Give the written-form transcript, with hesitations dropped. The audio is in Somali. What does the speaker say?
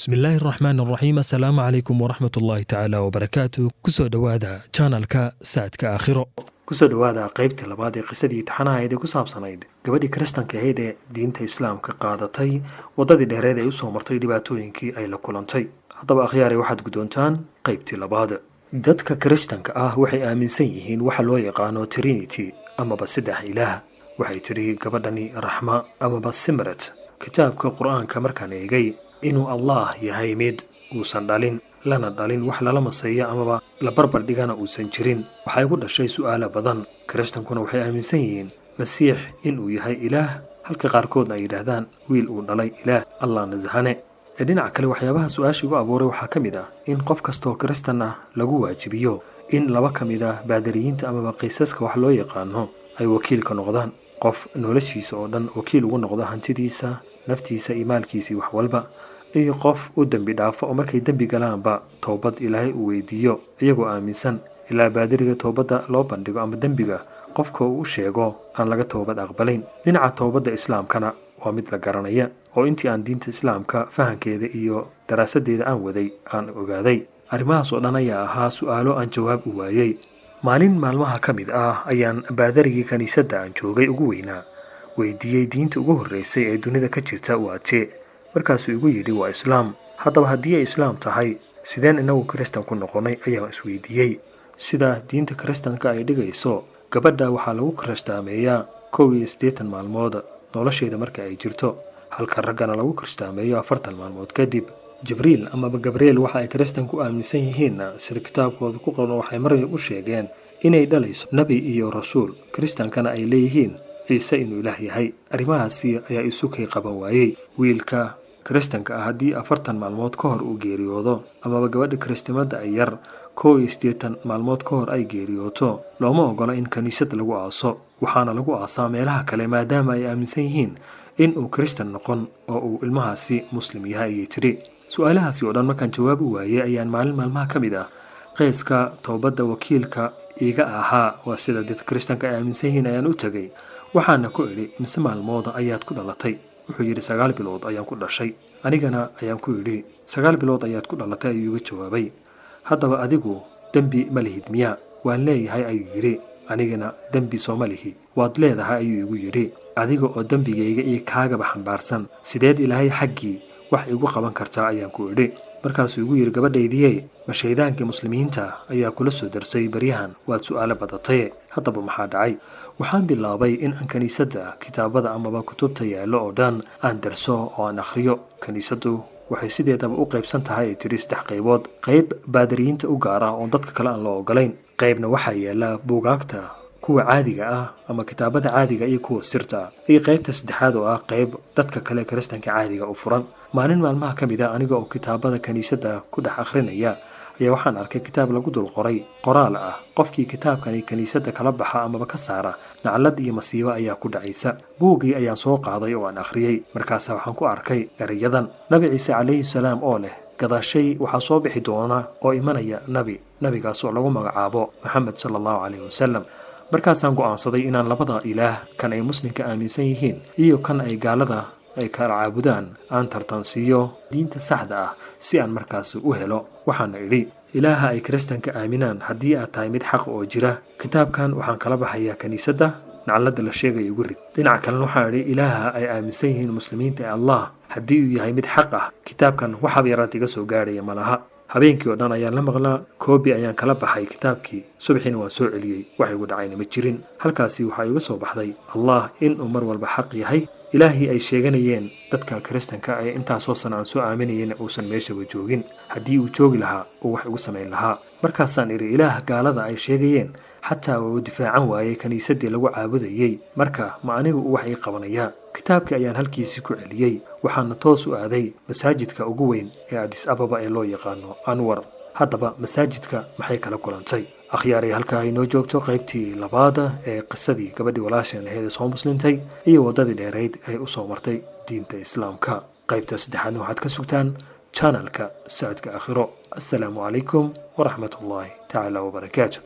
بسم الله الرحمن الرحيم. السلام عليكم ورحمة الله تعالى وبركاته. كسو دوادا channelka saadka aakhiro. kusoo dhawaada qaybta labaad ee qisadii taxanahayd ee ku saabsanayd gabadhii kiristanka ahayd ee diinta islaamka qaadatay wadadii dheereed ay u soo martay dhibaatooyinkii ay la kulantay. haddaba akhyaari waxaad guddoontaan qaybtii labaad. dadka kiristanka ah waxay aaminsan yihiin waxa loo yaqaano Trinity amaba saddex ilaah. waxay tiri gabadhani raxma amaba simrat kitaabka qur-aanka markaan eegay inuu allah yahay mid uusan dhalin lana dhalin wax lala maseeyo amaba la barbar dhigana uusan jirin. waxay ku dhashay su'aalo badan. kiristankuna waxay aaminsan yihiin masiix inuu yahay ilaah, halka qaarkoodna ay yidhaahdaan wiil uu dhalay ilaah allah nasahane. dhinaca kale waxyaabaha su-aasha igu abuuray waxaa ka mid ah in qof kastoo kiristan ah lagu waajibiyo in laba ka mid ah baadariyiinta amaba qiisaska wax loo yaqaano ay wakiilka noqdaan. qof noloshiisa oo dhan wakiil ugu noqdo hantidiisa, naftiisa iyo maalkiisii wax walba, iyo qof u dembi dhaafo oo markay dembi galaanba toobad ilaahay uu weydiiyo iyagoo aaminsan ilaa baadiriga toobadda loo bandhigo ama dembiga qofka uu sheego aan laga toobad aqbalayn. dhinaca toobadda islaamkana waa mid la garanaya oo intii aan diinta islaamka fahankeeda iyo daraasadeeda aan waday aan ogaaday. arrimahaas oo dhan ayaa ahaa su'aalo aan jawaab u waayey. maalin maalmaha ka mid ah ayaan baadarigii kiniisadda aan joogay ugu weynaa weydiiyey diinta ugu horreysay ee dunida ka jirta waa tee. markaasuu igu yidhi waa islaam. haddaba haddii ay islaam tahay sideen inagu kiristan ku noqonay ayaan isweydiiyey. sida diinta kiristanka ay dhigayso gabadha waxaa lagu kiristaameeyaa 81 maalmood nolosheeda marka ay jirto, halka raggana lagu kiristaameeyo 40 maalmood kadib. jibriil amaba gabriel waxa ay kiristanku aaminsan yihiin sida kitaabkooda ku qoran waxay maryam u sheegeen inay dhalayso nebi iyo rasuul. kiristankana ay leeyihiin ciise inuu ilaah yahay. arrimahaasi ayaa isu kay qaban waayey. wiilka kiristanka ah haddii 40 maalmood ka hor uu geeriyoodo amaba gabadha kiristimada ay yar 81 maalmood ka hor ay geeriyooto, looma ogola in kiniisad lagu aaso. waxaana lagu aasaa meelaha kale maadaama ay aaminsan yihiin in uu kiristan noqon oo uu ilmahaasi muslim yahay ayay tiri. su-aalahaasi oo dhan markaan jawaab u waayey ayaan maalin maalmaha ka mid ah qeyska toobadda wakiilka iiga ahaa waa sida dad kiristanka ay aaminsan yihiin ayaan u tegay. waxaana ku idhi mise maalmooda ayaad ku dhalatay? wuxuu yidhi 9 bilood ayaan ku dhashay. anigana ayaan ku idhi 9 bilood ayaad ku dhalatay ayuu iga jawaabay. haddaba adigu dembi ma lihid miya? waan leeyahay ayuu yidhi. anigana dembi soo ma lihi. waad leedahay ayuu igu yidhi. adiga oo dembigayga iyo kaagaba xambaarsan sideed ilaahay xaggii wax igu qaban kartaa ayaan ku idhi. markaasuu igu yidhi gabadhaydiyey ma shaydaankii muslimiinta ayaa kula soo darsay baryahan waad su'aalo badatay. haddaba maxaa dhacay? waxaan bilaabay in aan kiniisadda kitaabada amaba kutubta yaallo oo dhan aan darso oo aan akhriyo. kiniisaddu waxay sideedaba u qaybsan tahay ay tiri 3 qaybood. qayb baadariyiinta u gaar ah oo dadka kale aan loo ogolayn. qaybna waxaa yaala buugaagta kuwa caadiga ah ama kitaabada caadiga iyo kuwa sirta ah. iyo qaybta saddexaad oo ah qayb dadka kale kiristanka caadiga u furan. maalin maalmaha ka mid ah aniga oo kitaabada kiniisadda ku dhex akhrinaya ayaa waxaan arkay kitaab lagu dul qoray qoraal ah qofkii kitaabkani kiniisadda kala baxa amaba ka saara naclad iyo masiibo ayaa ku dhacaysa. buuggii ayaan soo qaaday oo aan akhriyey. markaasa waxaan ku arkay erayadan nabi ciise calayhi salaam oo leh gadaashay waxaa soo bixi doona oo imanaya nabigaas oo lagu magacaabo maxamed sallallahu calayhi wasallam. markaasaan go'aansaday inaan labada ilaah kan ay muslimka aaminsan yihiin iyo kan ay gaalada ay kala caabudaan aan tartansiiyo diinta saxda ah si aan markaas u helo. waxaana idhi ilaaha ay kiristanka aaminaan haddii aad tahay mid xaq oo jira, kitaabkan waxaan kala baxayaa kiniisadda nacladda la sheegay ugu rid. dhinaca kalena waxaan idhi ilaaha ay aaminsan yihiin muslimiinta ee allah haddii uu yahay mid xaq ah, kitaabkan waxaba yaraad iga soo gaadhaya malaha. habeenkii oo dhan ayaan la maqlaa koobi ayaan kala baxay kitaabkii. subaxiina waa soo celiyey. wax igu dhacayna ma jirin. halkaasi waxaa iga soo baxday allah inuu mar walba xaq yahay. ilaahii ay sheeganayeen dadka kiristanka ee intaasoo sana aan soo aaminayeen uusan meeshaba joogin. haddii uu joogi lahaa uu wax igu samayn lahaa. markaasaan idhi ilaah gaalada ay sheegayeen xataa uu difaacan waayey kiniisaddii lagu caabudayey. marka ma anigu uu wax ii qabanayaa? kitaabkii ayaan halkiisii ku celiyey. waxaana toos u aaday masaajidka ugu weyn ee Addis Ababa ee loo yaqaano Anwar. haddaba masaajidka maxay kala kulantay? akhyaaray halkaa inoo joogto qaybtii labaad ee qisadii gabadhii walaasheen ahayd ee soo muslintay iyo waddadii dheerayd ay u soo martay diinta islaamka. qaybta saddexaadna waxaad ka sugtaan channelka saadka aakhiro. assalaamu calaykum waraxmatullaahi tacaala wabarakaatu.